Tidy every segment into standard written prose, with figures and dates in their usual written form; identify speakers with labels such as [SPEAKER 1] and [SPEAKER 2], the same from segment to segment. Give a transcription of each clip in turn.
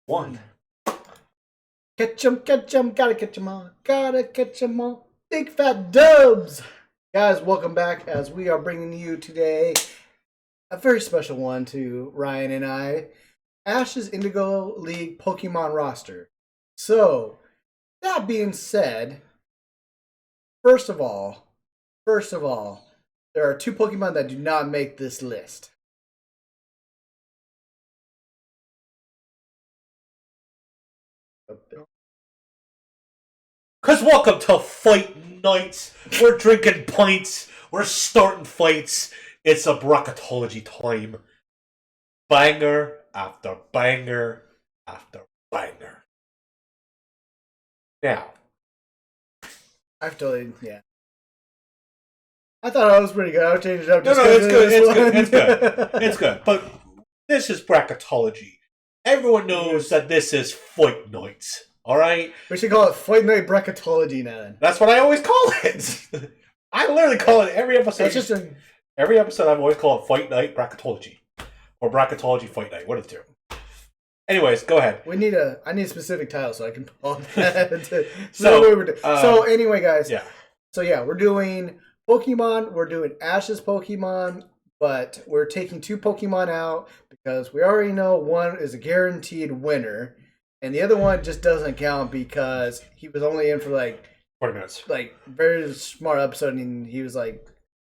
[SPEAKER 1] One.
[SPEAKER 2] Catch 'em, gotta catch 'em all, gotta catch 'em all. Big fat dubs! Guys, welcome back as we are bringing you today a very special one to Ryan and I. Ash's Indigo League Pokemon roster. So, that being said, first of all, there are two Pokemon that do not make this list.
[SPEAKER 1] Because welcome to Fight Nights. We're drinking pints. We're starting fights. It's a bracketology time. Banger after banger after banger. Now,
[SPEAKER 2] I've totally, yeah. I thought I was pretty good. I'll change it up.
[SPEAKER 1] no, it's good. It's good. But this is bracketology. Everyone knows that this is Fight Nights. All right?
[SPEAKER 2] We should call it Fight Night Bracketology now then.
[SPEAKER 1] That's what I always call it. I literally call it every episode. Every episode I've always called it Fight Night Bracketology. Or Bracketology Fight Night. One of the two. Anyways, go ahead.
[SPEAKER 2] I need a specific title so I can pull that. So anyway, guys.
[SPEAKER 1] Yeah.
[SPEAKER 2] So yeah, we're doing Pokemon. We're doing Ash's Pokemon, but we're taking two Pokemon out because we already know one is a guaranteed winner, and the other one just doesn't count because he was only in for like
[SPEAKER 1] 20 minutes.
[SPEAKER 2] Like very smart episode, and he was like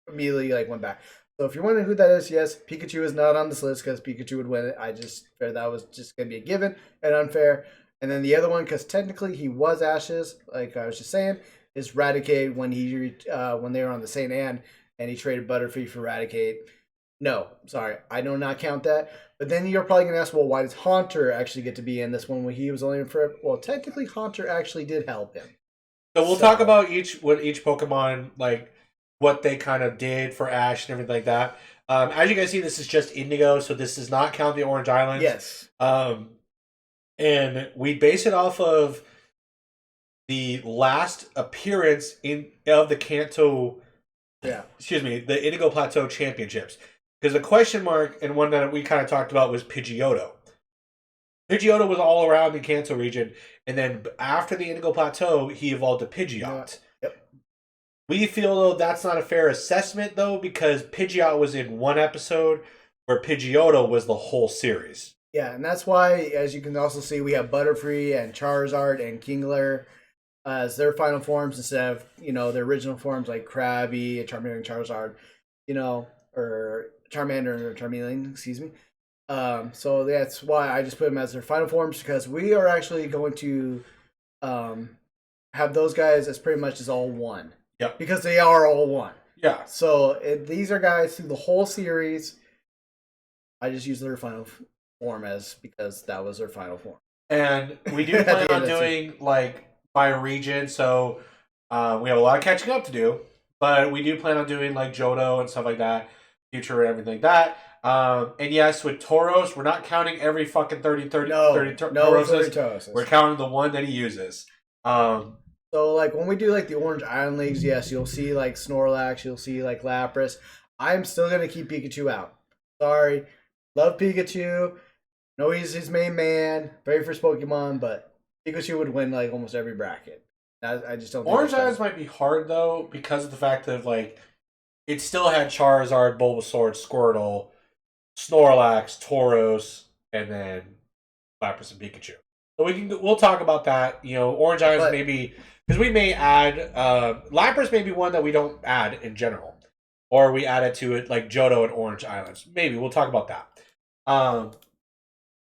[SPEAKER 2] immediately like went back. So if you're wondering who that is, yes, Pikachu is not on this list because Pikachu would win it. I just figured that was just going to be a given and unfair. And then the other one, because technically he was Ash's, like I was just saying, is Raticate when when they were on the St. Anne and he traded Butterfree for Raticate. No, sorry, I do not count that. But then you're probably going to ask, well, why does Haunter actually get to be in this one when he was only in for... Well, technically Haunter actually did help him.
[SPEAKER 1] So we'll talk about each Pokemon, like what they kind of did for Ash and everything like that. As you guys see, this is just Indigo, so this does not count the Orange Islands.
[SPEAKER 2] Yes.
[SPEAKER 1] And we base it off of the last appearance of the Kanto.
[SPEAKER 2] Yeah.
[SPEAKER 1] Excuse me, the Indigo Plateau Championships. Because the question mark and one that we kind of talked about was Pidgeotto. Pidgeotto was all around the Kanto region, and then after the Indigo Plateau, he evolved to Pidgeot.
[SPEAKER 2] Yep.
[SPEAKER 1] We feel, though, that's not a fair assessment, though, because Pidgeot was in one episode, where Pidgeotto was the whole series.
[SPEAKER 2] Yeah, and that's why, as you can also see, we have Butterfree and Charizard and Kingler as their final forms instead of, their original forms like Krabby, Charmander, and Charizard, or Charmander or Charmeleon, excuse me. So that's why I just put them as their final forms, because we are actually going to have those guys as pretty much as all one.
[SPEAKER 1] Yep.
[SPEAKER 2] Because they are all one.
[SPEAKER 1] Yeah.
[SPEAKER 2] So these are guys through the whole series. I just use their final form because that was their final form.
[SPEAKER 1] And we do plan on doing like by region, so we have a lot of catching up to do, but we do plan on doing like Johto and stuff like that, future and everything like that. And yes, with Tauros, we're not counting every fucking 30 Tauroses. We're counting the one that he uses.
[SPEAKER 2] So, like, when we do, like, the Orange Island Leagues, yes, you'll see, like, Snorlax, you'll see, like, Lapras. I'm still going to keep Pikachu out. Sorry. Love Pikachu. Know he's his main man. Very first Pokemon, but Pikachu would win, like, almost every bracket. I just don't think
[SPEAKER 1] Orange Islands might be hard, though, because of the fact that, like, it still had Charizard, Bulbasaur, Squirtle, Snorlax, Tauros, and then Lapras and Pikachu. So we'll talk about that. Orange Islands maybe... Because we may add... Lapras may be one that we don't add in general. Or we add it to it like Johto and Orange Islands. Maybe. We'll talk about that.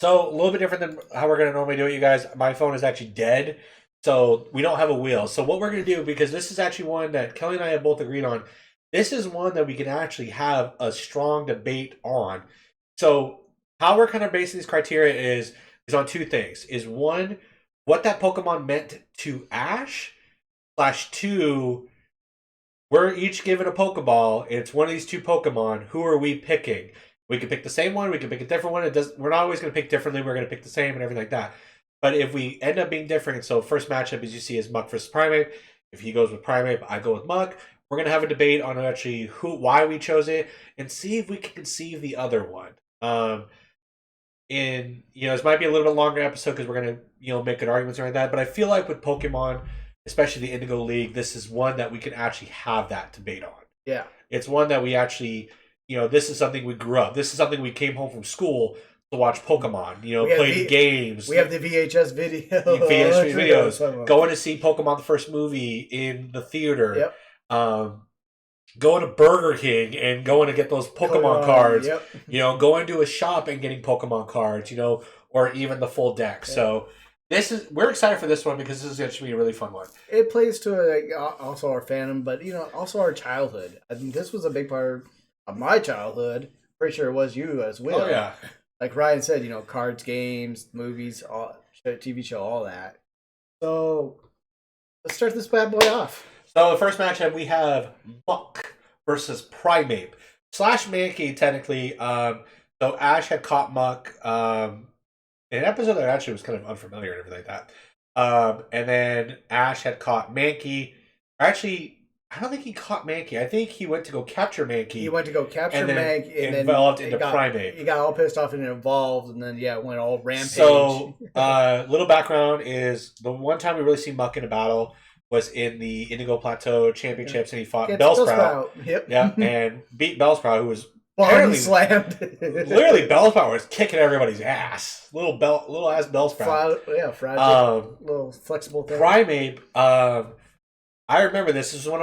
[SPEAKER 1] So, a little bit different than how we're going to normally do it, you guys. My phone is actually dead. So, we don't have a wheel. So, what we're going to do, because this is actually one that Kelly and I have both agreed on, this is one that we can actually have a strong debate on. So, how we're kind of basing these criteria is on two things. Is one, what that Pokemon meant to Ash, / we're each given a Pokeball. It's one of these two Pokemon. Who are we picking? We could pick the same one. We could pick a different one. We're not always going to pick differently. We're going to pick the same and everything like that. But if we end up being different, so first matchup, as you see, is Muck versus Primeape. If he goes with Primeape, I go with Muck. We're going to have a debate on actually why we chose it and see if we can conceive the other one. this might be a little bit longer episode because we're gonna make good arguments around that. But I feel like with Pokemon, especially the Indigo League, this is one that we can actually have that debate on.
[SPEAKER 2] Yeah.
[SPEAKER 1] It's one that we actually, this is something we grew up. This is something we came home from school to watch Pokemon. Play games.
[SPEAKER 2] We have the VHS video.
[SPEAKER 1] VHS videos. Going to see Pokemon the first movie in the theater.
[SPEAKER 2] Yep.
[SPEAKER 1] Going to Burger King and going to get those Pokemon cards.
[SPEAKER 2] Yep.
[SPEAKER 1] Going to a shop and getting Pokemon cards. Or even the full deck. Yeah. So we're excited for this one because this is going to be a really fun one.
[SPEAKER 2] It plays to also our fandom, but also our childhood. I think this was a big part of my childhood. Pretty sure it was you as well.
[SPEAKER 1] Oh yeah.
[SPEAKER 2] Like Ryan said, cards, games, movies, TV show, all that. So let's start this bad boy off.
[SPEAKER 1] So the first matchup we have Muck versus Primeape / Mankey technically. So Ash had caught Muck in an episode that actually was kind of unfamiliar and everything like that. And then Ash had caught Mankey. Actually, I don't think he caught Mankey. I think he went to go capture Mankey.
[SPEAKER 2] He went to go capture Mankey and then
[SPEAKER 1] evolved into Primeape.
[SPEAKER 2] He got all pissed off and it evolved, and then it went all rampage.
[SPEAKER 1] So, little background is the one time we really see Muck in a battle was in the Indigo Plateau Championships, and he fought Bellsprout.
[SPEAKER 2] Yep.
[SPEAKER 1] Yeah, and beat Bellsprout, who was
[SPEAKER 2] slammed.
[SPEAKER 1] Literally, Bellsprout was kicking everybody's ass. Little ass Bellsprout.
[SPEAKER 2] Fragile, little flexible thing.
[SPEAKER 1] Primeape. I remember this is one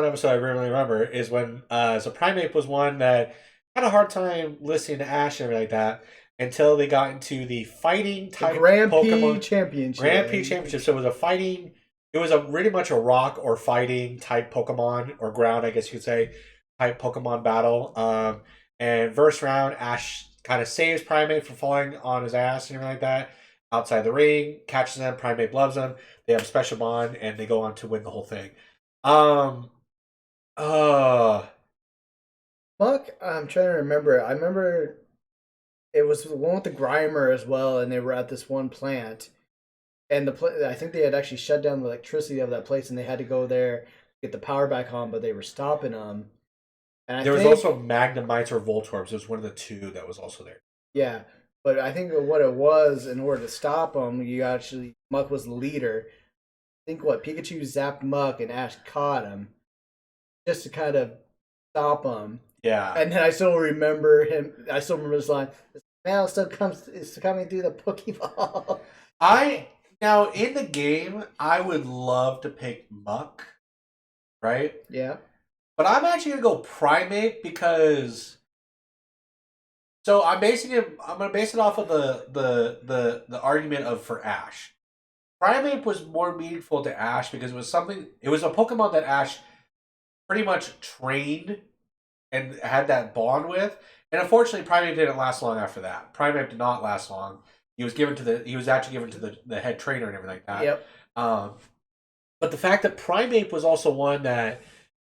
[SPEAKER 1] episode I really remember is when so Primeape was one that had a hard time listening to Ash and everything like that until they got into the fighting type Pokemon
[SPEAKER 2] Championship.
[SPEAKER 1] Grand Prix Championship. So it was a fighting. It was pretty much a rock or fighting type Pokemon or ground, I guess you could say, type Pokemon battle. And first round, Ash kind of saves Primeape from falling on his ass and everything like that. Outside the ring, catches them. Primeape loves them. They have a special bond, and they go on to win the whole thing.
[SPEAKER 2] Muck, I'm trying to remember. I remember it was the one with the Grimer as well, and they were at this one plant. And I think they had actually shut down the electricity of that place, and they had to go there, get the power back on, but they were stopping them. And
[SPEAKER 1] there was also Magnemites or Voltorbs. It was one of the two that was also there.
[SPEAKER 2] Yeah, but I think what it was, in order to stop them, Muck was the leader. I think Pikachu zapped Muck and Ash caught him just to kind of stop him.
[SPEAKER 1] Yeah.
[SPEAKER 2] And then I still remember this line. The smell still is coming through the Pokeball.
[SPEAKER 1] Now, in the game, I would love to pick Muck, right?
[SPEAKER 2] Yeah.
[SPEAKER 1] But I'm actually going to go Primeape because... So I'm going to base it off of the argument for Ash. Primeape was more meaningful to Ash because it was a Pokemon that Ash pretty much trained and had that bond with. And unfortunately, Primeape didn't last long after that. Primeape did not last long. He was actually given to the head trainer and everything like that.
[SPEAKER 2] Yep.
[SPEAKER 1] But the fact that Primeape was also one that,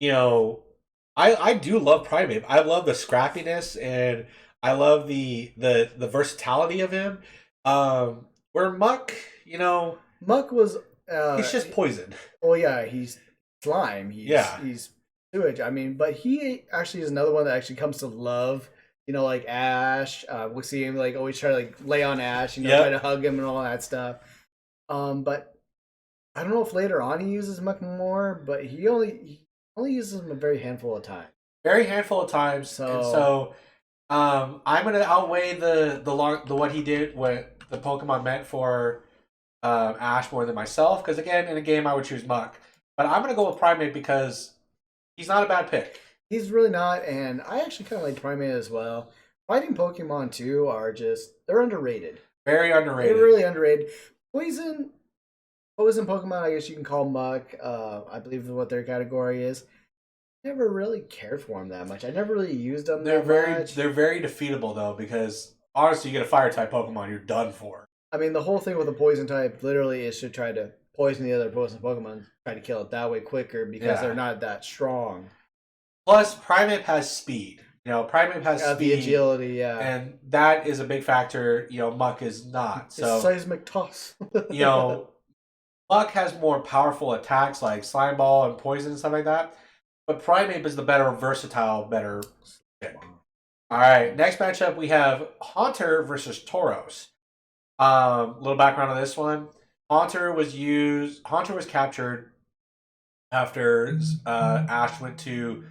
[SPEAKER 1] I do love Primeape. I love the scrappiness and I love the versatility of him. Where Muck,
[SPEAKER 2] Muck was
[SPEAKER 1] he's just poison.
[SPEAKER 2] Oh yeah, he's slime. He's sewage. I mean, but he actually is another one that actually comes to love. Like Ash. We see him always try to lay on Ash. Try to hug him and all that stuff. But I don't know if later on he uses Muck more, but he only uses him a very handful of times.
[SPEAKER 1] Very handful of times. So I'm gonna outweigh the what he did, what the Pokemon meant for Ash more than myself. Because again, in a game I would choose Muck, but I'm gonna go with Primeape because he's not a bad pick.
[SPEAKER 2] He's really not, and I actually kind of like Primeape as well. Fighting Pokemon too they're underrated.
[SPEAKER 1] Very underrated.
[SPEAKER 2] They're really underrated. Poison Pokemon, I guess you can call Muck. I believe what their category is. Never really cared for them that much. I never really used them. They're
[SPEAKER 1] very defeatable though, because honestly, you get a fire type Pokemon, you're done for.
[SPEAKER 2] I mean, the whole thing with a poison type literally is to try to poison the other poison Pokemon, try to kill it that way quicker because they're not that strong.
[SPEAKER 1] Plus, Primeape has speed. Primeape has speed,
[SPEAKER 2] the agility,
[SPEAKER 1] and that is a big factor. Muck is not. So
[SPEAKER 2] it's seismic toss.
[SPEAKER 1] Muck has more powerful attacks like Slime Ball and Poison and stuff like that. But Primeape is the better pick. All right, next matchup we have Haunter versus Tauros. Little background on this one. Haunter was captured after Ash went to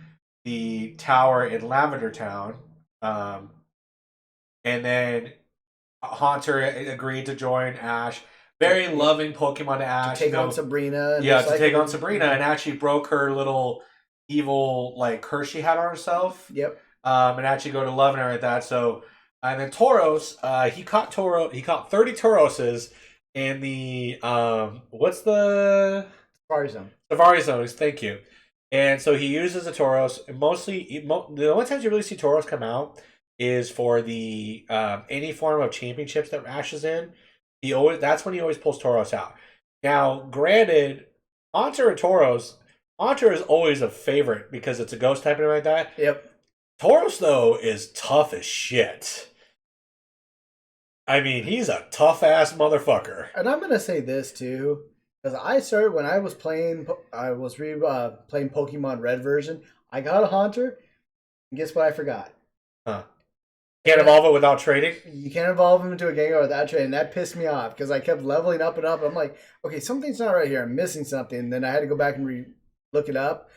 [SPEAKER 1] the tower in Lavender Town, um, and then Haunter agreed to join Ash. Very loving Pokemon to Ash.
[SPEAKER 2] To take on Sabrina.
[SPEAKER 1] Yeah, to take on Sabrina, and actually broke her little evil like curse she had on herself.
[SPEAKER 2] Yep.
[SPEAKER 1] And actually go to Lavender like that. So, and then Tauros, he caught 30 Tauroses in the what's the
[SPEAKER 2] Safari Zone.
[SPEAKER 1] Safari Zones. Thank you. And so he uses the Tauros. The only times you really see Tauros come out is for the any form of championships that Ash is in. That's when he always pulls Tauros out. Now, granted, Haunter and Tauros, Haunter is always a favorite because it's a ghost type and like that.
[SPEAKER 2] Yep.
[SPEAKER 1] Tauros though is tough as shit. I mean, he's a tough ass motherfucker.
[SPEAKER 2] And I'm gonna say this too. Because I started when I was playing, playing Pokemon Red version. I got a Haunter, and guess what? I forgot.
[SPEAKER 1] Huh? Can't evolve it without trading.
[SPEAKER 2] You can't evolve him into a Gengar without trading. That pissed me off because I kept leveling up and up. I'm like, okay, something's not right here. I'm missing something. And then I had to go back and look it up.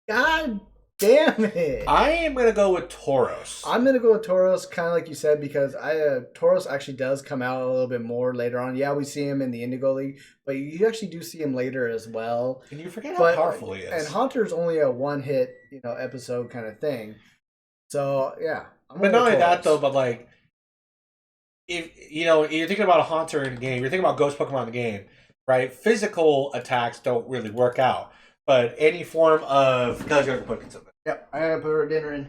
[SPEAKER 2] God damn it!
[SPEAKER 1] I am gonna go with Tauros.
[SPEAKER 2] I'm gonna go with Tauros, kind of like you said, because Tauros actually does come out a little bit more later on. Yeah, we see him in the Indigo League, but you actually do see him later as well.
[SPEAKER 1] And you forget how powerful he is.
[SPEAKER 2] And Haunter's only a one-hit, episode kind of thing. So yeah,
[SPEAKER 1] but not only that though, but like, if you're thinking about a Haunter in the game, you're thinking about Ghost Pokemon in the game, right? Physical attacks don't really work out, but any form of
[SPEAKER 2] Yep, I gotta put her dinner in.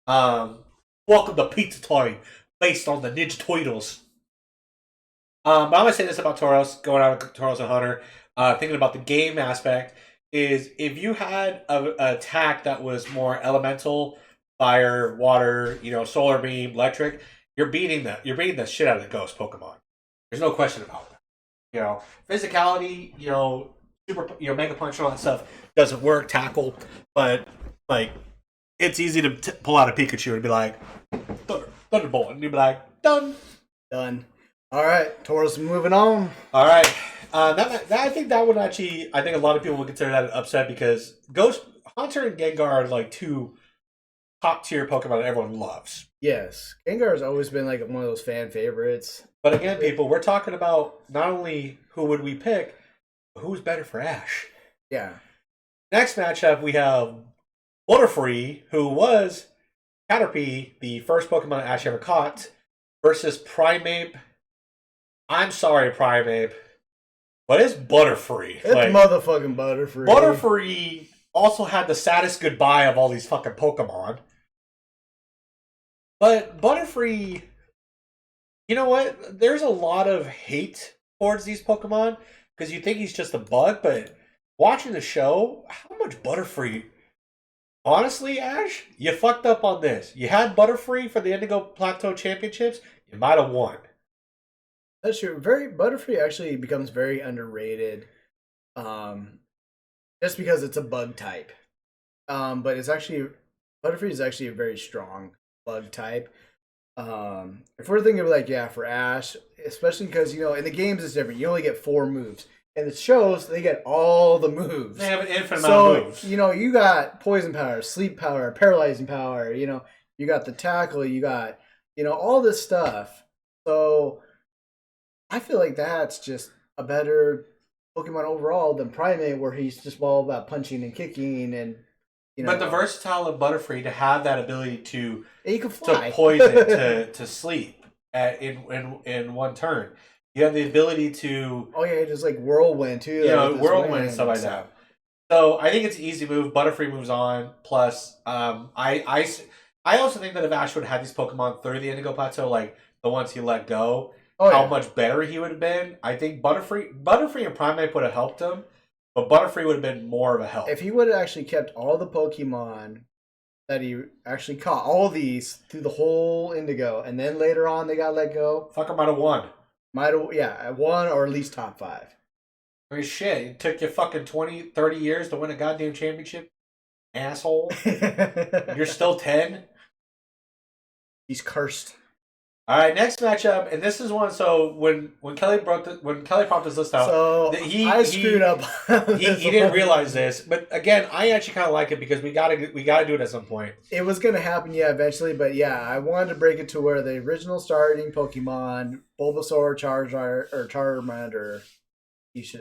[SPEAKER 1] Welcome to Pizza Time, based on the Ninja Turtles. But I'm gonna say this about Tauros, going on with Tauros and Hunter. Thinking about the game aspect is if you had an attack that was more elemental, fire, water, solar beam, electric, you're beating the shit out of the ghost Pokemon. There's no question about that. Physicality, super, Mega Punch and all that stuff doesn't work. Tackle, but like, it's easy to pull out a Pikachu and be like, Thunderbolt, and you'd be like, done.
[SPEAKER 2] All right, Tauros, moving on.
[SPEAKER 1] All right, I think that would actually, I think a lot of people would consider that an upset because Haunter and Gengar are like two top tier Pokemon that everyone loves.
[SPEAKER 2] Yes, Gengar has always been like one of those fan favorites.
[SPEAKER 1] But again, people, we're talking about not only who would we pick, but who's better for Ash.
[SPEAKER 2] Yeah.
[SPEAKER 1] Next matchup, we have Butterfree, who was Caterpie, the first Pokemon Ash ever caught, versus Primeape. I'm sorry, Primeape, but it's Butterfree.
[SPEAKER 2] It's motherfucking Butterfree.
[SPEAKER 1] Butterfree also had the saddest goodbye of all these fucking Pokemon. But Butterfree, you know what? There's a lot of hate towards these Pokemon because you think he's just a bug, but watching the show, how much Butterfree... Honestly, Ash, you fucked up on this. You had Butterfree for the Indigo Plateau Championships, you might have won.
[SPEAKER 2] That's true. Butterfree actually becomes very underrated, just because it's a bug type. But Butterfree is actually a very strong bug type. If we're thinking of for Ash, especially because in the games it's different. You only get 4 moves. And it shows they get all the moves.
[SPEAKER 1] They have an infinite amount of moves.
[SPEAKER 2] You got poison power, sleep power, paralyzing power, you got the tackle, you got, all this stuff. So I feel like that's just a better Pokemon overall than Primeape, where he's just all about punching and kicking and
[SPEAKER 1] But the versatile of Butterfree to have that ability to
[SPEAKER 2] can fly.
[SPEAKER 1] To poison to sleep in one turn. You have the ability to...
[SPEAKER 2] Oh, yeah, just like Whirlwind, too.
[SPEAKER 1] Whirlwind and stuff like that. So, I think it's an easy move. Butterfree moves on. Plus, I also think that if Ash would have had these Pokemon through the Indigo Plateau, like the ones he let go, how much better he would have been. I think Butterfree and Primeape would have helped him, but Butterfree would have been more of a help.
[SPEAKER 2] If he would have actually kept all the Pokemon that he actually caught, all these, through the whole Indigo, and then later on they got let go...
[SPEAKER 1] Fucker might have won.
[SPEAKER 2] One or at least top 5.
[SPEAKER 1] I mean, shit, it took you fucking 20, 30 years to win a goddamn championship, asshole. You're still 10?
[SPEAKER 2] He's cursed.
[SPEAKER 1] All right, next matchup, and this is one. So when Kelly popped this list out,
[SPEAKER 2] So I screwed up.
[SPEAKER 1] He didn't realize this, but again, I actually kind of like it because we gotta do it at some point.
[SPEAKER 2] It was gonna happen, yeah, eventually, but yeah, I wanted to break it to where the original starting Pokemon, Bulbasaur, Charizard, or Charmander,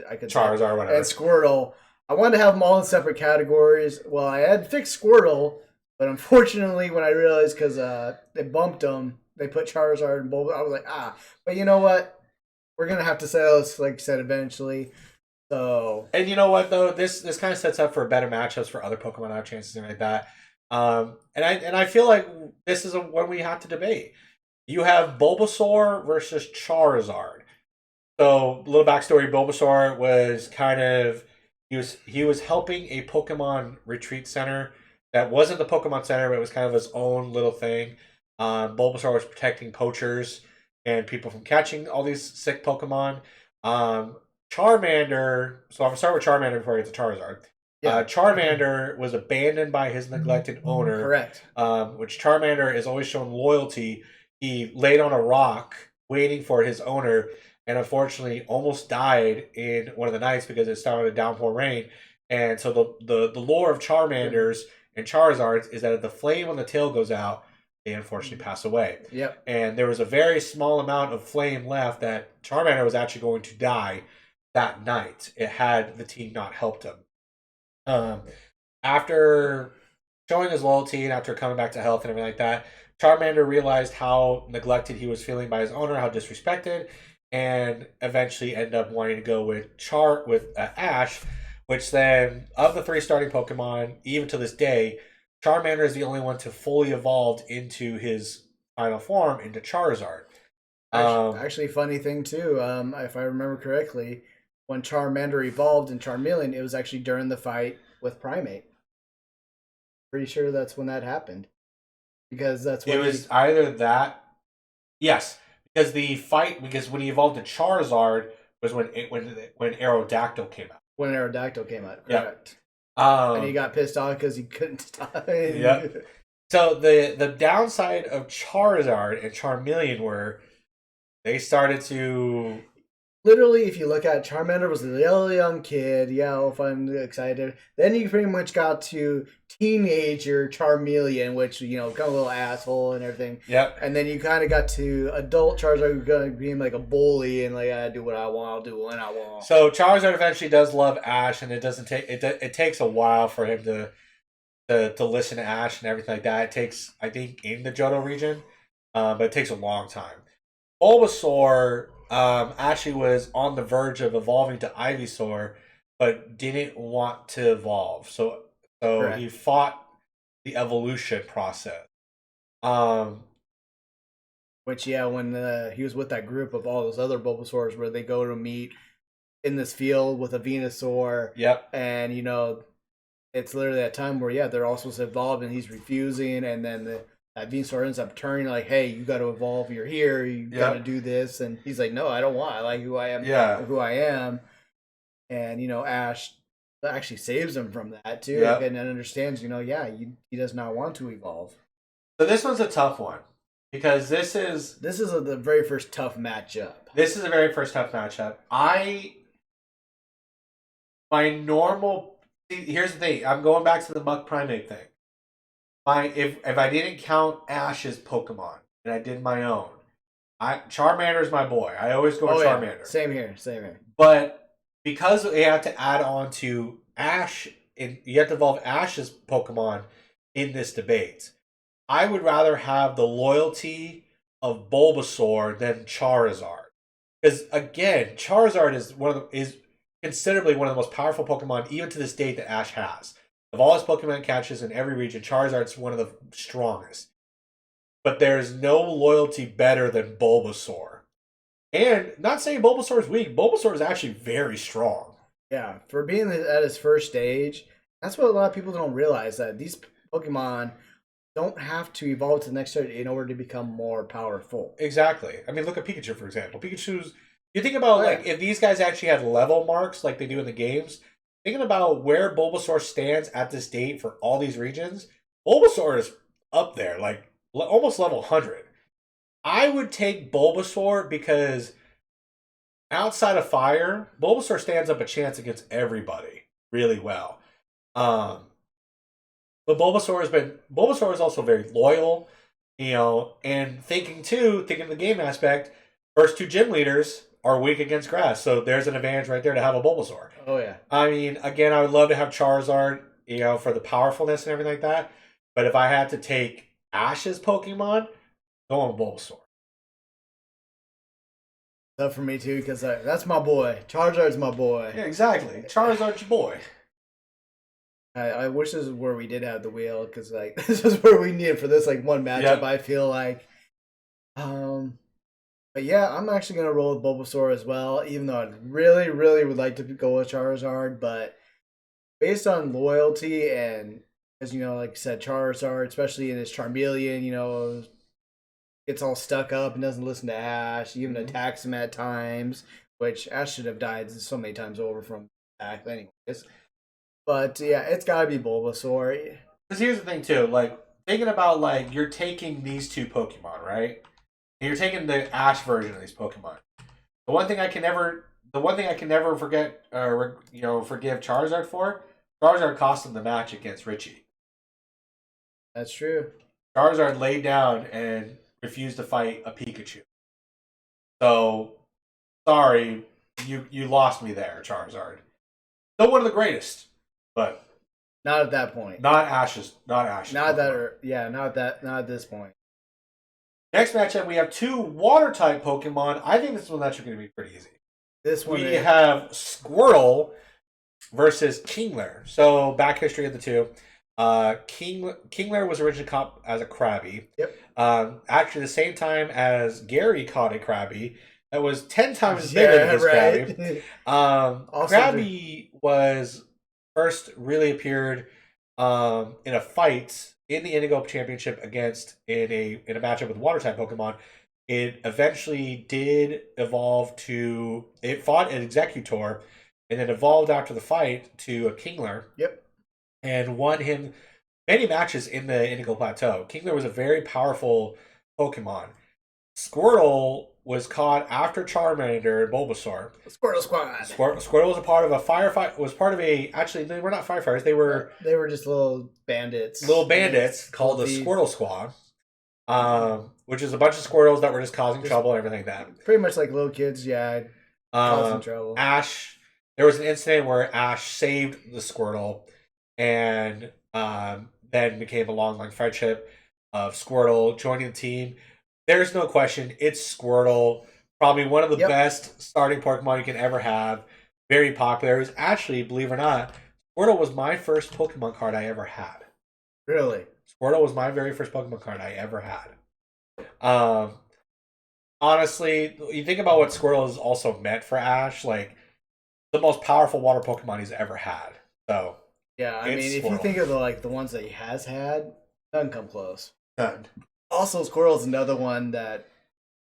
[SPEAKER 2] I could say,
[SPEAKER 1] Charizard, whatever,
[SPEAKER 2] and Squirtle. I wanted to have them all in separate categories. Well, I had fixed Squirtle, but unfortunately, when I realized because they bumped them, they put Charizard and Bulbasaur. I was like, but you know what? We're gonna have to settle this, like you said, eventually. So,
[SPEAKER 1] and you know what though, this kind of sets up for better matchups for other Pokemon out chances and like that. And I feel like this is one we have to debate. You have Bulbasaur versus Charizard. So, little backstory: Bulbasaur was kind of he was helping a Pokemon retreat center that wasn't the Pokemon Center, but it was kind of his own little thing. Bulbasaur was protecting poachers and people from catching all these sick Pokemon. Charmander. So I'm gonna start with Charmander before I get to Charizard.
[SPEAKER 2] yeah,
[SPEAKER 1] Charmander was abandoned by his neglected owner.
[SPEAKER 2] correct.
[SPEAKER 1] Which Charmander has always shown loyalty. He laid on a rock waiting for his owner, and unfortunately almost died in one of the nights because it started to downpour rain. And so the lore of Charmanders and Charizards is that if the flame on the tail goes out, they unfortunately pass away.
[SPEAKER 2] Yep.
[SPEAKER 1] And there was a very small amount of flame left that Charmander was actually going to die that night. It had the team not helped him. After showing his loyalty and after coming back to health and everything like that, Charmander realized how neglected he was feeling by his owner, how disrespected, and eventually ended up wanting to go with Ash, which then, of the 3 starting Pokemon, even to this day, Charmander is the only one to fully evolve into his final form, into Charizard.
[SPEAKER 2] Actually, funny thing too. If I remember correctly, when Charmander evolved in Charmeleon, it was actually during the fight with Primate. Pretty sure that's when that happened, because that's when
[SPEAKER 1] it was either that. Yes, because when he evolved to Charizard was when Aerodactyl came out.
[SPEAKER 2] When Aerodactyl came out,
[SPEAKER 1] Yeah.
[SPEAKER 2] correct. And he got pissed off because he couldn't stop.
[SPEAKER 1] Yeah. So the downside of Charizard and Charmeleon were they started to
[SPEAKER 2] Literally, if you look at it, Charmander was a little young kid, yeah, all fun, excited. Then you pretty much got to teenager Charmeleon, which, you know, kind of a little asshole and everything.
[SPEAKER 1] Yep.
[SPEAKER 2] And then you kind of got to adult Charizard, who kind of being like a bully and like, I do what I want, I'll do what I want.
[SPEAKER 1] So Charizard eventually does love Ash, and it doesn't take it takes a while for him to listen to Ash and everything like that. It takes, I think, in the Johto region, but it takes a long time. Bulbasaur actually was on the verge of evolving to Ivysaur, but didn't want to evolve. So
[SPEAKER 2] Correct.
[SPEAKER 1] he fought the evolution process.
[SPEAKER 2] Which, yeah, when he was with that group of all those other Bulbasaurs where they go to meet in this field with a Venusaur.
[SPEAKER 1] Yep.
[SPEAKER 2] And, you know, it's literally that time where, yeah, they're all supposed to evolve and he's refusing. And then that Venusaur ends up turning like, hey, you got to evolve. You're here. You got to do this. And he's like, no, I don't want. I like who I am.
[SPEAKER 1] Yeah.
[SPEAKER 2] Who I am. And, you know, Ash actually saves him from that, too.
[SPEAKER 1] Yep.
[SPEAKER 2] And understands, you know, yeah, he does not want to evolve.
[SPEAKER 1] So this one's a tough one because this is
[SPEAKER 2] the very first tough matchup.
[SPEAKER 1] This is the very first tough matchup. Here's the thing. I'm going back to the Muck Primate thing. If I didn't count Ash's Pokemon and I did my own, Charmander's my boy. I always go with Charmander.
[SPEAKER 2] Yeah. Same here.
[SPEAKER 1] But because they have to add on to Ash, you have to evolve Ash's Pokemon in this debate. I would rather have the loyalty of Bulbasaur than Charizard. Because again, Charizard is considerably one of the most powerful Pokemon, even to this date, that Ash has. Of all his Pokemon catches in every region, Charizard's one of the strongest. But there's no loyalty better than Bulbasaur. And not saying Bulbasaur is weak, Bulbasaur is actually very strong.
[SPEAKER 2] Yeah, for being at his first stage, that's what a lot of people don't realize, that these Pokemon don't have to evolve to the next stage in order to become more powerful.
[SPEAKER 1] Exactly. I mean, look at Pikachu, for example. Pikachu's... You think about, like, if these guys actually had level marks like they do in the games, thinking about where Bulbasaur stands at this date for all these regions, Bulbasaur is up there. Like, almost level 100. I would take Bulbasaur because outside of fire, Bulbasaur stands up a chance against everybody really well. Um, but Bulbasaur is also very loyal, and thinking the game aspect, first two gym leaders are weak against grass, so there's an advantage right there to have a Bulbasaur.
[SPEAKER 2] Oh yeah.
[SPEAKER 1] I mean, again, I would love to have Charizard, for the powerfulness and everything like that. But if I had to take Ash's Pokemon, going with Bulbasaur.
[SPEAKER 2] Tough for me too because that's my boy. Charizard's my boy.
[SPEAKER 1] Yeah, exactly. Charizard's your boy.
[SPEAKER 2] I wish this is where we did have the wheel because like this is where we need it for this like one matchup.
[SPEAKER 1] Yep.
[SPEAKER 2] I feel like, but yeah, I'm actually gonna roll with Bulbasaur as well. Even though I really, really would like to go with Charizard, but based on loyalty and as like you said, Charizard, especially in his Charmeleon, gets all stuck up and doesn't listen to Ash. Even attacks him at times, which Ash should have died so many times over from attack, anyways. But yeah, it's gotta be Bulbasaur.
[SPEAKER 1] Because here's the thing too, like thinking about like you're taking these two Pokemon, right? And you're taking the Ash version of these Pokemon. The one thing I can never forget, or forgive Charizard for. Charizard cost him the match against Richie.
[SPEAKER 2] That's true.
[SPEAKER 1] Charizard laid down and refused to fight a Pikachu. So, sorry, you lost me there, Charizard. Still one of the greatest, but
[SPEAKER 2] not at that point.
[SPEAKER 1] Not Ash's.
[SPEAKER 2] Not at this point.
[SPEAKER 1] Next matchup, we have two Water type Pokemon. I think this one's actually going to be pretty easy.
[SPEAKER 2] This one
[SPEAKER 1] we have Squirtle versus Kingler. So back history of the two. Kingler was originally caught as a Krabby.
[SPEAKER 2] Yep.
[SPEAKER 1] Actually, the same time as Gary caught a Krabby that was 10 times bigger than this Krabby. Krabby was first really appeared in a fight in the Indigo Championship against in a matchup with Water type Pokemon. It eventually did evolve to it fought an Executor and then evolved after the fight to a Kingler.
[SPEAKER 2] Yep.
[SPEAKER 1] And won him many matches in the Indigo Plateau. Kingler was a very powerful Pokemon. Squirtle was caught after Charmander and Bulbasaur.
[SPEAKER 2] Squirtle Squad.
[SPEAKER 1] Squirtle was a part of a firefight. Was part of a actually they were not firefighters. They were
[SPEAKER 2] just little bandits.
[SPEAKER 1] Called the Squirtle Squad. Which is a bunch of Squirtles that were just causing trouble and everything like that.
[SPEAKER 2] Pretty much like little kids, yeah, causing trouble.
[SPEAKER 1] Ash, there was an incident where Ash saved the Squirtle and then became a long friendship of Squirtle joining the team. There's no question, it's Squirtle. Probably one of the best starting Pokemon you can ever have. Very popular. It was actually, believe it or not, Squirtle was my first Pokemon card I ever had.
[SPEAKER 2] Really?
[SPEAKER 1] Squirtle was my very first Pokemon card I ever had. Honestly, you think about what Squirtle has also meant for Ash, like the most powerful water Pokemon he's ever had. So
[SPEAKER 2] yeah, I mean, if you think of the ones that he has had, none come close.
[SPEAKER 1] None.
[SPEAKER 2] Also, Squirtle's another one that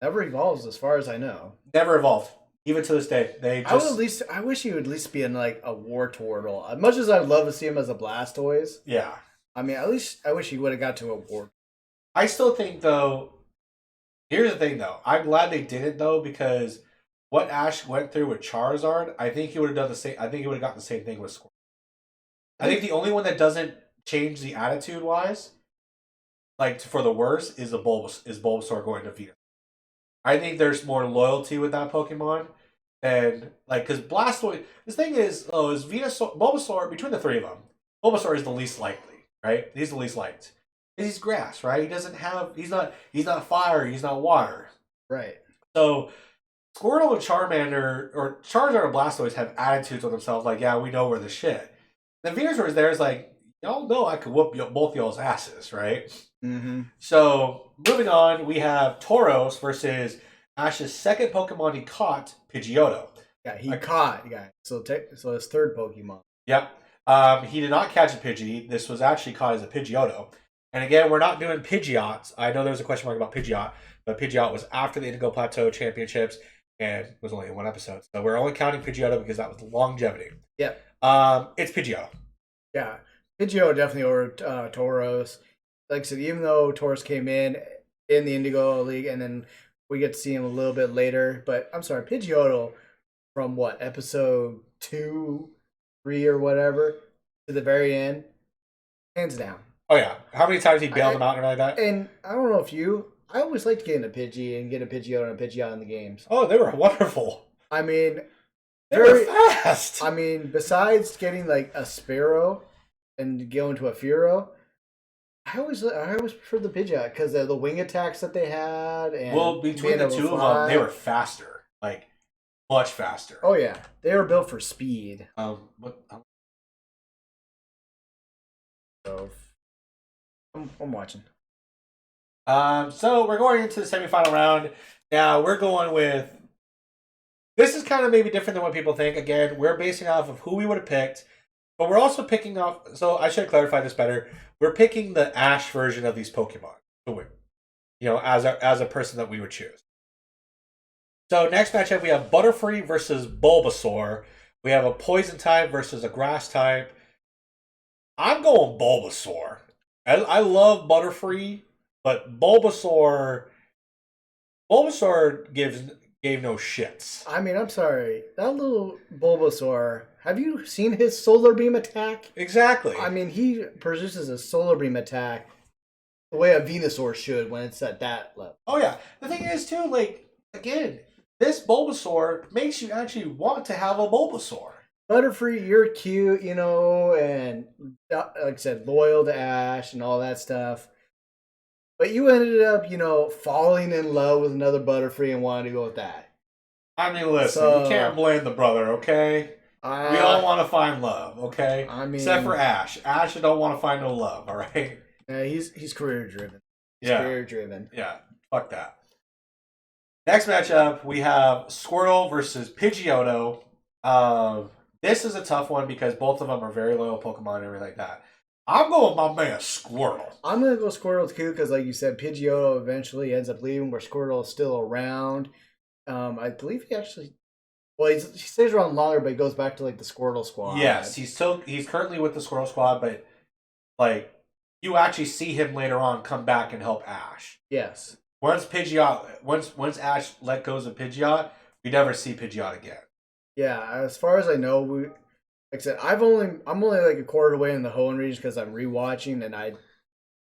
[SPEAKER 2] never evolves, as far as I know.
[SPEAKER 1] Never evolved, even to this day.
[SPEAKER 2] I wish he would at least be in like a Wartortle. As much as I'd love to see him as a Blastoise.
[SPEAKER 1] Yeah.
[SPEAKER 2] I mean, at least I wish he would have got to a War.
[SPEAKER 1] I still think though. Here's the thing though. I'm glad they didn't though because what Ash went through with Charizard, I think he would have done the same. I think he would have gotten the same thing with Squirtle. I think the only one that doesn't change the attitude wise, like for the worse, is Bulbasaur going to Venus. I think there's more loyalty with that Pokemon than because Blastoise. The thing is Bulbasaur between the three of them, Bulbasaur is the least likely, right? He's the least liked. He's grass, right? He doesn't have. He's not fire. He's not water.
[SPEAKER 2] Right.
[SPEAKER 1] So Squirtle and Charmander or Charizard and Blastoise have attitudes on themselves, like, yeah, we know we're the shit. The Venusaur is there is like, y'all know I could whoop both y'all's asses, right?
[SPEAKER 2] Mm-hmm.
[SPEAKER 1] So moving on, we have Tauros versus Ash's second Pokemon he caught, Pidgeotto.
[SPEAKER 2] Yeah, he caught. Yeah, so his third Pokemon.
[SPEAKER 1] Yep. He did not catch a Pidgey. This was actually caught as a Pidgeotto. And again, we're not doing Pidgeots. I know there's a question mark about Pidgeot, but Pidgeot was after the Indigo Plateau Championships and was only in one episode. So we're only counting Pidgeotto because that was the longevity.
[SPEAKER 2] Yeah.
[SPEAKER 1] It's Pidgeotto.
[SPEAKER 2] Yeah. Pidgeotto definitely over Tauros. like I said, even though Taurus came in the Indigo League, and then we get to see him a little bit later. But I'm sorry, Pidgeotto from what episode 2, 3, or whatever to the very end, hands down.
[SPEAKER 1] Oh yeah, how many times he bailed
[SPEAKER 2] I,
[SPEAKER 1] him out and like that?
[SPEAKER 2] and I don't know if you, I always liked getting a Pidgey and getting a Pidgeotto and a Pidgeot in the games.
[SPEAKER 1] Oh, they were wonderful.
[SPEAKER 2] I mean,
[SPEAKER 1] They were fast.
[SPEAKER 2] I mean, besides getting like a Sparrow and going to a Furo, I always preferred the Pidgeot because of the wing attacks that they had. And
[SPEAKER 1] Well, between the two of them, they were faster, like much faster.
[SPEAKER 2] Oh yeah, they were built for speed.
[SPEAKER 1] What?
[SPEAKER 2] So I'm watching.
[SPEAKER 1] So we're going into the semifinal round. Now we're going with. This is kind of maybe different than what people think. Again, we're basing off of who we would have picked, but we're also picking off. So I should clarify this better. We're picking the Ash version of these Pokemon to win. You know, as a person that we would choose. So next matchup, we have Butterfree versus Bulbasaur. We have a Poison type versus a Grass type. I'm going Bulbasaur. I love Butterfree, but Bulbasaur gave no shits.
[SPEAKER 2] I mean, I'm sorry. That little Bulbasaur, have you seen his Solar Beam attack?
[SPEAKER 1] Exactly.
[SPEAKER 2] I mean, he produces a Solar Beam attack the way a Venusaur should when it's at that level.
[SPEAKER 1] Oh yeah. The thing is too, like, again, this Bulbasaur makes you actually want to have a Bulbasaur.
[SPEAKER 2] Butterfree, you're cute, you know, and like I said, loyal to Ash and all that stuff. But you ended up, you know, falling in love with another Butterfree and wanted to go with that.
[SPEAKER 1] I mean, listen, you can't blame the brother, okay? We all want to find love, okay?
[SPEAKER 2] I mean,
[SPEAKER 1] except for Ash. Ash don't want to find no love, all right?
[SPEAKER 2] Yeah, he's career driven.
[SPEAKER 1] Yeah.
[SPEAKER 2] Career driven.
[SPEAKER 1] Yeah, fuck that. Next matchup, we have Squirtle versus Pidgeotto. This is a tough one because both of them are very loyal Pokemon and everything like that. I'm going with my man Squirtle.
[SPEAKER 2] I'm going to go Squirtle too because, like you said, Pidgeotto eventually ends up leaving where Squirtle is still around. I believe he actually... Well, he stays around longer, but he goes back to, like, the Squirtle Squad.
[SPEAKER 1] Yes, he's currently with the Squirtle Squad, but, like, you actually see him later on come back and help Ash.
[SPEAKER 2] Yes.
[SPEAKER 1] Once Ash let go of Pidgeot, we never see Pidgeot again.
[SPEAKER 2] Yeah, as far as I know, like I said, I'm only like a quarter away in the Hoenn region because I'm rewatching, and I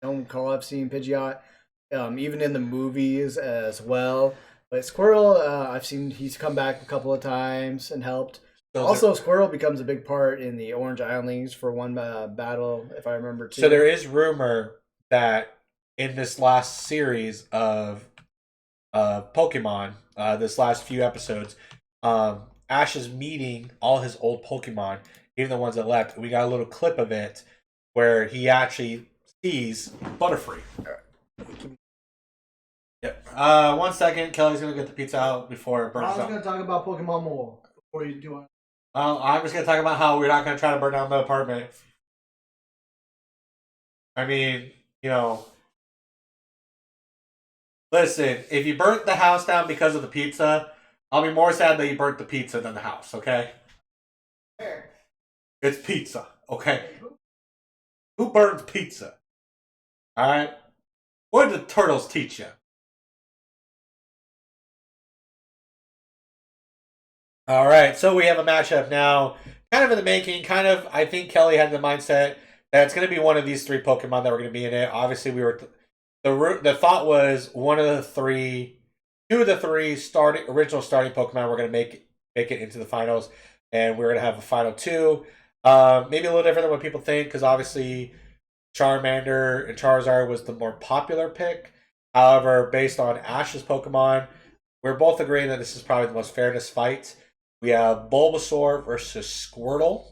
[SPEAKER 2] don't recall I've seen Pidgeot, even in the movies as well. But Squirrel, I've seen he's come back a couple of times and helped. Squirrel becomes a big part in the Orange Islandings for one battle, if I remember too.
[SPEAKER 1] So there is rumor that in this last series of Pokemon, this last few episodes, Ash is meeting all his old Pokemon, even the ones that left. We got a little clip of it where he actually sees Butterfree. Yep. 1 second. Kelly's going to get the pizza out before it burns down.
[SPEAKER 2] I was going to talk about Pokemon more before you do it.
[SPEAKER 1] I'm just going to talk about how we're not going to try to burn down the apartment. I mean, you know... Listen, if you burnt the house down because of the pizza, I'll be more sad that you burnt the pizza than the house, okay?
[SPEAKER 2] Fair.
[SPEAKER 1] It's pizza, okay? Who burns pizza? Alright? What did the turtles teach you? Alright, so we have a matchup now. Kind of in the making, I think Kelly had the mindset that it's going to be one of these three Pokemon that were going to be in it. Obviously, we were... The thought was two of the three original starting Pokemon were going to make it into the finals, and we're going to have a final two. Maybe a little different than what people think, because obviously Charmander and Charizard was the more popular pick. However, based on Ash's Pokemon, we're both agreeing that this is probably the most fairness fight. We have Bulbasaur versus Squirtle.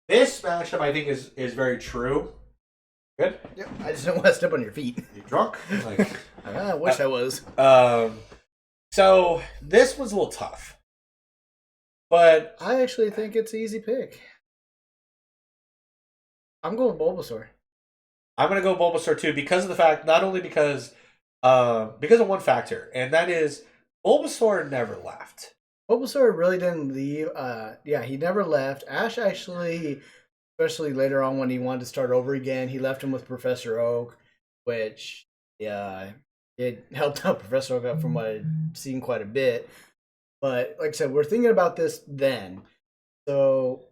[SPEAKER 1] This matchup, I think, is very true. Good?
[SPEAKER 2] Yep. I just don't want to step on your feet.
[SPEAKER 1] You drunk? Like,
[SPEAKER 2] I wish I was.
[SPEAKER 1] So this was a little tough. But
[SPEAKER 2] I actually think it's an easy pick. I'm going Bulbasaur.
[SPEAKER 1] I'm going to go Bulbasaur too because of the fact, not only because of one factor, and that is Bulbasaur never left.
[SPEAKER 2] Bulbasaur really didn't leave. Yeah, he never left. Ash actually especially later on when he wanted to start over again. He left him with Professor Oak, which yeah, it helped out Professor Oak out from what I'd seen quite a bit. But like I said, we're thinking about this then. So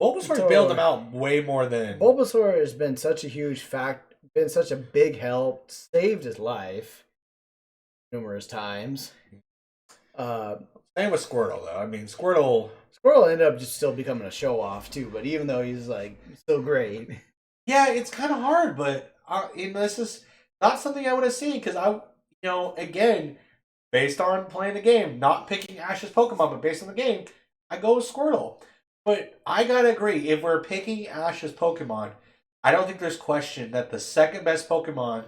[SPEAKER 1] Bulbasaur bailed him out way more than
[SPEAKER 2] Bulbasaur has been such a huge fact, been such a big help, saved his life numerous times.
[SPEAKER 1] Same with Squirtle, though. I mean, Squirtle
[SPEAKER 2] ended up just still becoming a show off too. But even though he's like still great,
[SPEAKER 1] yeah, it's kind of hard. But this is not something I would have seen because again, based on playing the game, not picking Ash's Pokemon, but based on the game, I go with Squirtle. But I gotta agree, if we're picking Ash's Pokemon, I don't think there's question that the second best Pokemon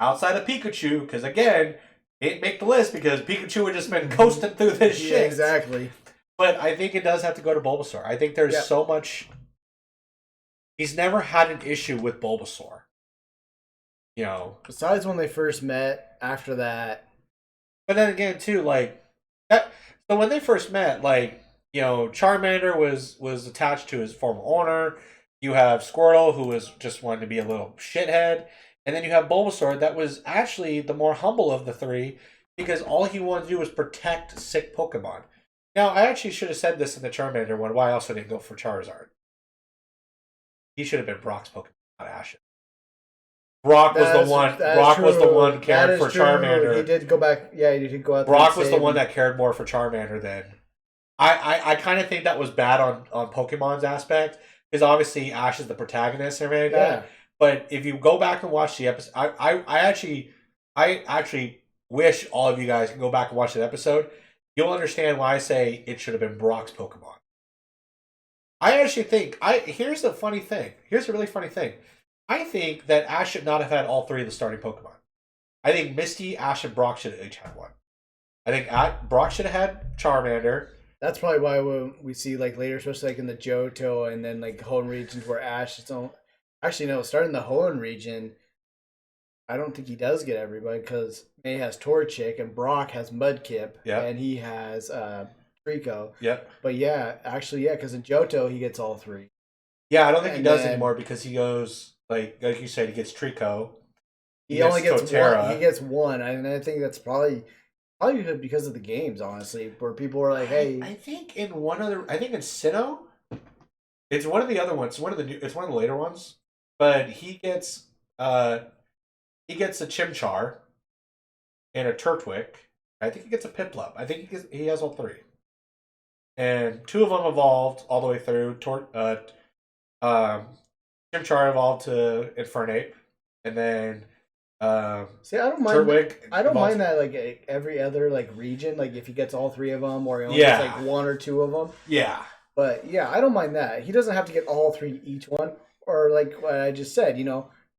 [SPEAKER 1] outside of Pikachu, because again, it didn't make the list because Pikachu would just been coasting through this shit.
[SPEAKER 2] Exactly.
[SPEAKER 1] But I think it does have to go to Bulbasaur. I think there's so much. He's never had an issue with Bulbasaur.
[SPEAKER 2] Besides when they first met, after that.
[SPEAKER 1] But then again, too, like that. So when they first met, like Charmander was attached to his former owner. You have Squirtle, who was just wanted to be a little shithead, and then you have Bulbasaur, that was actually the more humble of the three, because all he wanted to do was protect sick Pokemon. Now, I actually should have said this in the Charmander one. Why I also didn't go for Charizard? He should have been Brock's Pokemon, not Ash's. Brock was the one cared for Charmander.
[SPEAKER 2] He did go back. Yeah, he did go out.
[SPEAKER 1] Brock was the one that cared more for Charmander than. I kind of think that was bad on Pokemon's aspect, because obviously Ash is the protagonist and everything like that. But if you go back and watch the episode, I actually wish all of you guys can go back and watch that episode. You'll understand why I say it should have been Brock's Pokemon. I actually think here's the funny thing. Here's a really funny thing. I think that Ash should not have had all three of the starting Pokemon. I think Misty, Ash, and Brock should have each had one. I think Brock should have had Charmander.
[SPEAKER 2] That's probably why we see like later, especially like in the Johto and then like Hoenn regions where Ash is on. Actually, no, starting the Hoenn region, I don't think he does get everybody because May has Torchic and Brock has Mudkip and he has Trico.
[SPEAKER 1] Yep.
[SPEAKER 2] But yeah, actually, because in Johto he gets all three.
[SPEAKER 1] Yeah, I don't think he does anymore because he goes like you said, he gets Trico.
[SPEAKER 2] He only gets Totera. One. He gets one, and I think that's probably because of the games, honestly, where people were like, "Hey."
[SPEAKER 1] I think in Sinnoh, it's one of the other ones. It's one of the later ones, but he gets a Chimchar and a Turtwig. I think he gets a Piplup. I think he has all three, and two of them evolved all the way through. Chimchar evolved to Infernape, and then.
[SPEAKER 2] See, I don't mind.
[SPEAKER 1] Turtwig
[SPEAKER 2] I don't mind that. Like every other like region, like if he gets all three of them, or he only gets like one or two of them.
[SPEAKER 1] Yeah.
[SPEAKER 2] But yeah, I don't mind that. He doesn't have to get all three each one, or like what I just said.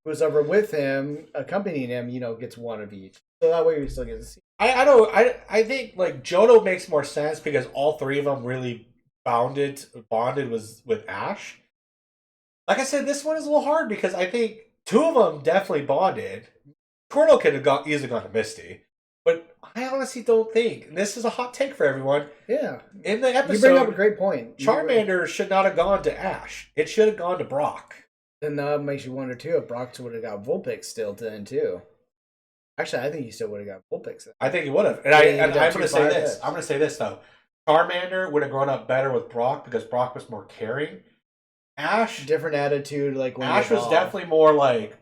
[SPEAKER 2] Who's ever with him, accompanying him, gets one of each. So that way we still get to see.
[SPEAKER 1] I think like Johto makes more sense because all three of them really bonded with Ash. Like I said, this one is a little hard because I think two of them definitely bonded. Squirtle could have easily gone to Misty, but I honestly don't think. And this is a hot take for everyone.
[SPEAKER 2] Yeah.
[SPEAKER 1] In the episode,
[SPEAKER 2] you bring up a great point.
[SPEAKER 1] Charmander should not have gone to Ash. It should have gone to Brock.
[SPEAKER 2] Then that makes you wonder too if Brock would have got Vulpix still then too. Actually, I think he still would have got Vulpix. Then.
[SPEAKER 1] I think he would have. And I'm going to say this. I'm going to say this though. Charmander would have grown up better with Brock because Brock was more caring. Ash,
[SPEAKER 2] different attitude. Like when
[SPEAKER 1] Ash was definitely more like,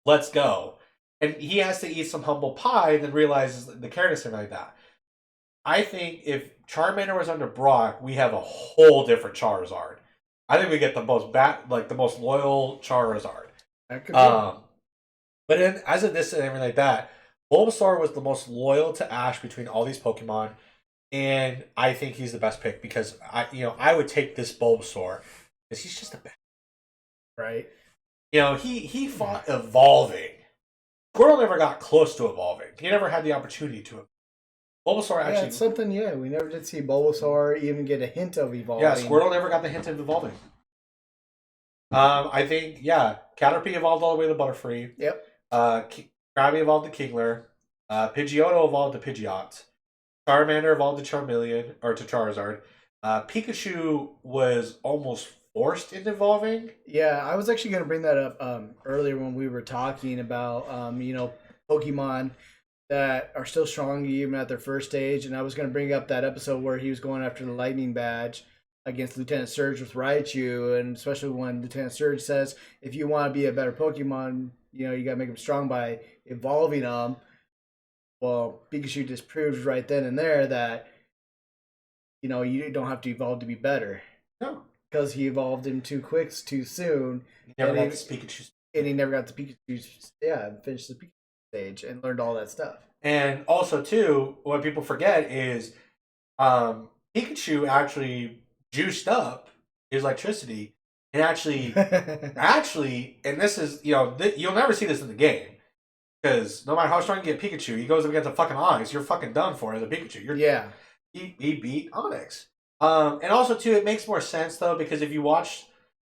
[SPEAKER 1] let's go. And he has to eat some humble pie and then realizes the careness and like that. I think if Charmander was under Brock, we have a whole different Charizard. I think we get the most loyal Charizard.
[SPEAKER 2] That could be.
[SPEAKER 1] But then, as of this and everything like that, Bulbasaur was the most loyal to Ash between all these Pokemon, and I think he's the best pick because I would take this Bulbasaur because he's just the best.
[SPEAKER 2] Right.
[SPEAKER 1] He fought evolving. Squirtle never got close to evolving. He never had the opportunity to. Bulbasaur actually.
[SPEAKER 2] Yeah, it's something. Yeah, we never did see Bulbasaur even get a hint of evolving.
[SPEAKER 1] Yeah, Squirtle never got the hint of evolving. I think Caterpie evolved all the way to Butterfree.
[SPEAKER 2] Yep.
[SPEAKER 1] Krabby evolved to Kingler. Pidgeotto evolved to Pidgeot. Charmander evolved to Charmeleon or to Charizard. Pikachu was almost forced into evolving.
[SPEAKER 2] Yeah, I was actually going to bring that up earlier when we were talking about Pokemon that are still strong even at their first stage, and I was going to bring up that episode where he was going after the Lightning Badge against Lieutenant Surge with Raichu, and especially when Lieutenant Surge says, if you want to be a better Pokemon, you got to make them strong by evolving them. Well, Pikachu just proves right then and there that you don't have to evolve to be better.
[SPEAKER 1] No,
[SPEAKER 2] Because he evolved him too quick, too soon.
[SPEAKER 1] he never
[SPEAKER 2] and
[SPEAKER 1] got to Pikachu.
[SPEAKER 2] And he never got to Pikachu, finished the Pikachu stage and learned all that stuff.
[SPEAKER 1] And also, too, what people forget is Pikachu actually juiced up his electricity and actually, and this is, you'll never see this in the game. Because no matter how strong you get Pikachu, he goes up against a fucking Onyx, you're fucking done for as a Pikachu. He beat Onyx. And also, too, it makes more sense, though, because if you watch...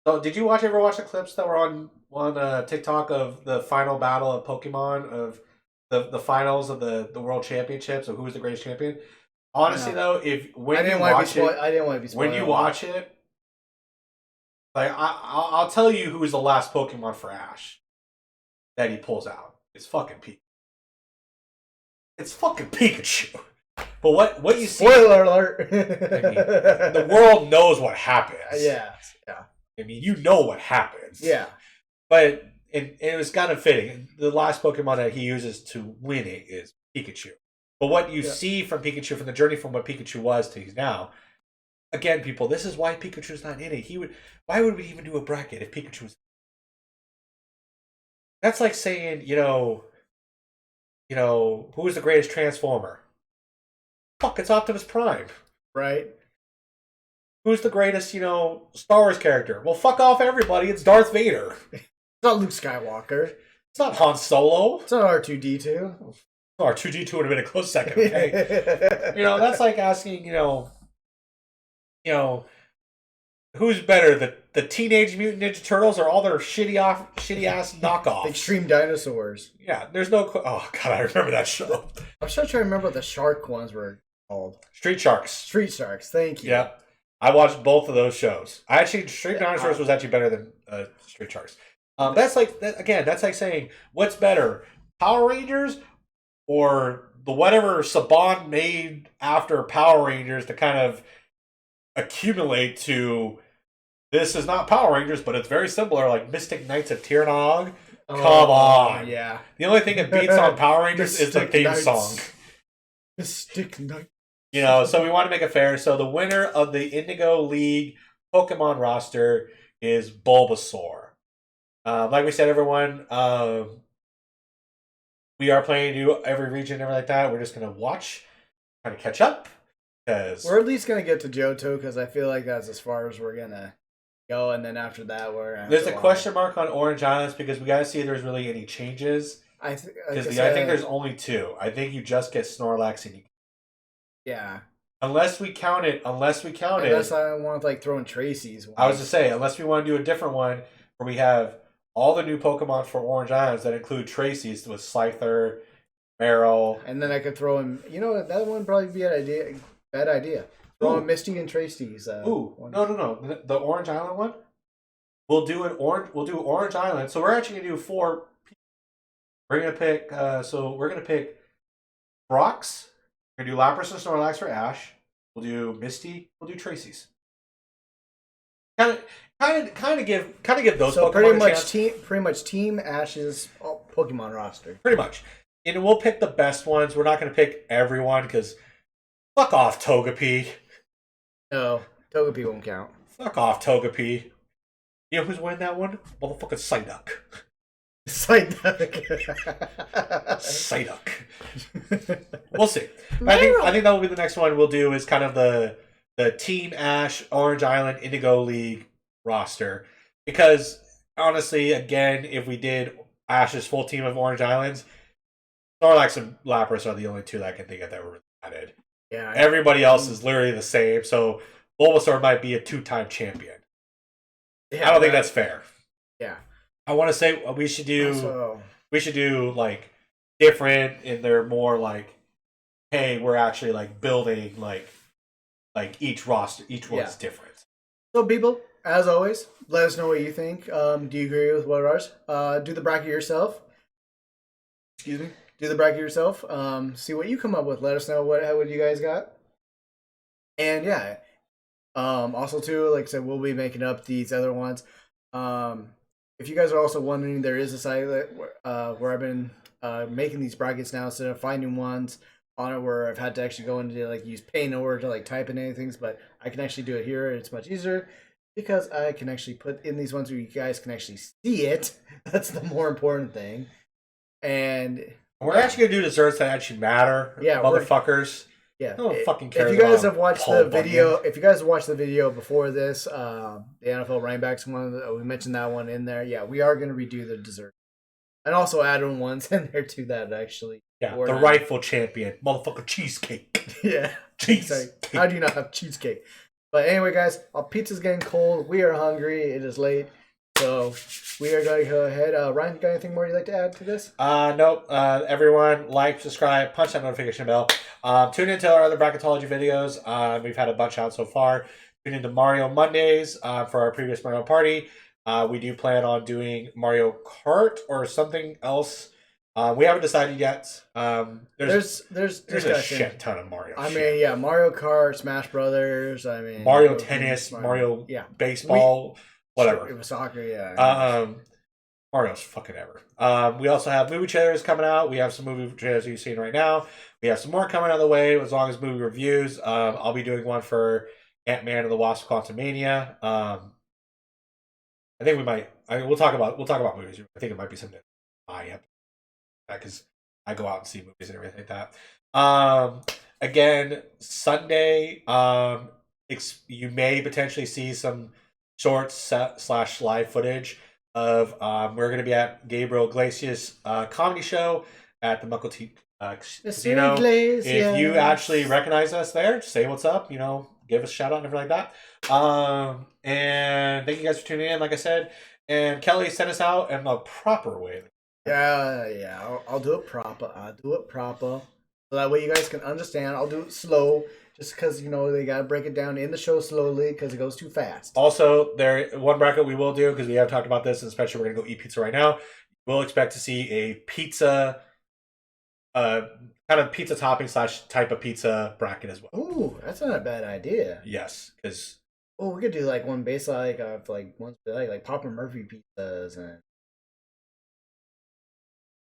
[SPEAKER 1] So, did you ever watch the clips that were on TikTok of the final battle of Pokemon, of the finals of the World Championships, of who was the greatest champion? Honestly, though, when you watch it, like, I'll tell you who was the last Pokemon for Ash that he pulls out. It's fucking Pikachu. It's fucking Pikachu. But what you see...
[SPEAKER 2] Spoiler alert!
[SPEAKER 1] I mean, the world knows what happens.
[SPEAKER 2] Yeah.
[SPEAKER 1] I mean, you know what happens.
[SPEAKER 2] Yeah.
[SPEAKER 1] But it was kind of fitting. The last Pokemon that he uses to win it is Pikachu. But what you see from Pikachu, from the journey from what Pikachu was to he's now, again, people, this is why Pikachu's not in it. Why would we even do a bracket if Pikachu was... That's like saying, who is the greatest Transformer? Fuck, it's Optimus Prime.
[SPEAKER 2] Right.
[SPEAKER 1] Who's the greatest, Star Wars character? Well, fuck off everybody. It's Darth Vader.
[SPEAKER 2] It's not Luke Skywalker.
[SPEAKER 1] It's not Han Solo.
[SPEAKER 2] It's not R2-D2.
[SPEAKER 1] R2-D2 would have been a close second, okay? That's like asking, who's better, the Teenage Mutant Ninja Turtles or all their shitty ass knockoffs?
[SPEAKER 2] Extreme Dinosaurs.
[SPEAKER 1] Yeah, there's no... Oh, God, I remember that show.
[SPEAKER 2] I'm still trying to remember what the shark ones were called.
[SPEAKER 1] Street Sharks.
[SPEAKER 2] Street Sharks, thank you.
[SPEAKER 1] Yeah. I watched both of those shows. Street Dinosaurs was actually better than Street Sharks. That's like saying, what's better, Power Rangers or the whatever Saban made after Power Rangers to kind of accumulate to, this is not Power Rangers, but it's very similar, like Mystic Knights of Tirnog. Come on.
[SPEAKER 2] Yeah.
[SPEAKER 1] The only thing that beats on Power Rangers is the theme song.
[SPEAKER 2] Mystic Knights.
[SPEAKER 1] So we want to make it fair. So the winner of the Indigo League Pokemon roster is Bulbasaur. Like we said, everyone, we are planning to do every region and everything like that. We're just going to watch, kind of catch up.
[SPEAKER 2] We're at least going to get to Johto because I feel like that's as far as we're going to go. And then after that, there's
[SPEAKER 1] a question mark on Orange Islands because we got to see if there's really any changes. I think there's only 2. I think you just get Snorlax and you...
[SPEAKER 2] Yeah.
[SPEAKER 1] Unless we count it.
[SPEAKER 2] Unless I want to throw in Tracy's one.
[SPEAKER 1] I was to say, unless we want to do a different one where we have all the new Pokemon for Orange Islands that include Tracy's with Scyther, Meryl.
[SPEAKER 2] And then I could throw in, that would probably be a bad idea. Throw in Misty and Tracy's.
[SPEAKER 1] No. The Orange Island one? We'll do Orange Island. So we're actually going to do 4. We're going to pick, Brock's. We're going to do Lapras and Snorlax for Ash. We'll do Misty. We'll do Tracy's. Kind of give those. So Pokemon
[SPEAKER 2] pretty much Team Ash's Pokemon roster.
[SPEAKER 1] Pretty much, and we'll pick the best ones. We're not going to pick everyone because fuck off Togepi.
[SPEAKER 2] No, Togepi won't count.
[SPEAKER 1] Fuck off Togepi. You know who's winning that one? Motherfucking Psyduck.
[SPEAKER 2] Psyduck.
[SPEAKER 1] We'll see. I think that will be the next one we'll do. Is kind of the Team Ash, Orange Island, Indigo League roster. Because honestly, again, if we did Ash's full team of Orange Islands, Snorlax and Lapras are the only 2 that I can think of that were really added.
[SPEAKER 2] Yeah.
[SPEAKER 1] Everybody else is literally the same. So Bulbasaur might be a 2-time champion. Yeah, I don't think that's fair.
[SPEAKER 2] Yeah.
[SPEAKER 1] I want to say we should do like different, and they're more like, hey, we're actually like building like like each roster, each one's different.
[SPEAKER 2] So people, as always, let us know what you think. Do you agree with what ours? Do the bracket yourself. Excuse me. Do the bracket yourself. See what you come up with. Let us know what you guys got. And yeah, also too, like I said, we'll be making up these other ones. If you guys are also wondering, there is a site where I've been making these brackets now instead of finding ones on it where I've had to actually go into like use Paint in order to like type in anything, but I can actually do it here. It's much easier because I can actually put in these ones where you guys can actually see it. That's the more important thing. And
[SPEAKER 1] we're actually gonna do desserts that actually matter.
[SPEAKER 2] Yeah,
[SPEAKER 1] motherfuckers.
[SPEAKER 2] Yeah.
[SPEAKER 1] No one fucking cares.
[SPEAKER 2] If you guys have watched
[SPEAKER 1] Paul
[SPEAKER 2] the video, if you guys have watched the video before this, the NFL running backs one, we mentioned that one in there. Yeah, we are going to redo the dessert, and also add in ones in there too that actually.
[SPEAKER 1] Yeah, the rightful champion, motherfucker, cheesecake.
[SPEAKER 2] Yeah,
[SPEAKER 1] cheesecake.
[SPEAKER 2] How do you not have cheesecake? But anyway, guys, our pizza's getting cold. We are hungry. It is late. So we are going to go ahead. Ryan, got anything more you'd like to add to this?
[SPEAKER 1] Nope. Everyone, like, subscribe, punch that notification bell. Tune into our other bracketology videos. We've had a bunch out so far. Tune into Mario Mondays for our previous Mario Party. We do plan on doing Mario Kart or something else. We haven't decided yet. There's a shit ton of Mario.
[SPEAKER 2] I mean, yeah, Mario Kart, Smash Brothers. I mean,
[SPEAKER 1] Mario Tennis, Mario Baseball. Whatever.
[SPEAKER 2] It was soccer, yeah.
[SPEAKER 1] Mario's fucking ever. We also have movie trailers coming out. We have some movie trailers you've seen right now. We have some more coming out of the way as long as movie reviews. I'll be doing one for Ant-Man and the Wasp: Quantumania. I think we might. We'll talk about movies. I think it might be something I have because I go out and see movies and everything like that. Again, Sunday. You may potentially see some shorts / live footage of we're going to be at Gabriel Iglesias' comedy show at the Muckle Casino. If you actually recognize us there, say what's up. Give us a shout out and everything like that. And thank you guys for tuning in. Like I said, and Kelly sent us out in a proper way.
[SPEAKER 2] Yeah. I'll do it proper. So that way you guys can understand. I'll do it slow. Just because, they got to break it down in the show slowly because it goes too fast.
[SPEAKER 1] Also, one bracket we will do, because we have talked about this, and especially we're going to go eat pizza right now. We'll expect to see a pizza, kind of pizza topping / type of pizza bracket as well.
[SPEAKER 2] Ooh, that's not a bad idea.
[SPEAKER 1] Yes, because...
[SPEAKER 2] Oh, we could do like one based like ones like Papa Murphy pizzas and...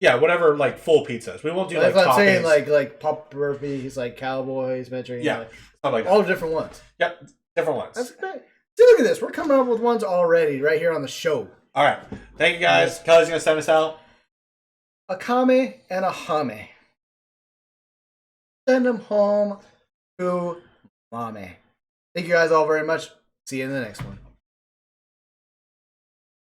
[SPEAKER 1] Yeah, whatever, like full pizzas. We won't do like toppings.
[SPEAKER 2] I'm saying like Papa Murphy's, like Cowboys, Metro.
[SPEAKER 1] Yeah, stuff like that.
[SPEAKER 2] All different ones.
[SPEAKER 1] Yep, different ones.
[SPEAKER 2] That's great. See, look at this. We're coming up with ones already right here on the show.
[SPEAKER 1] All right. Thank you, guys. Kelly's going to send us out.
[SPEAKER 2] A kame and a hame. Send them home to mommy. Thank you guys all very much. See you in the next one.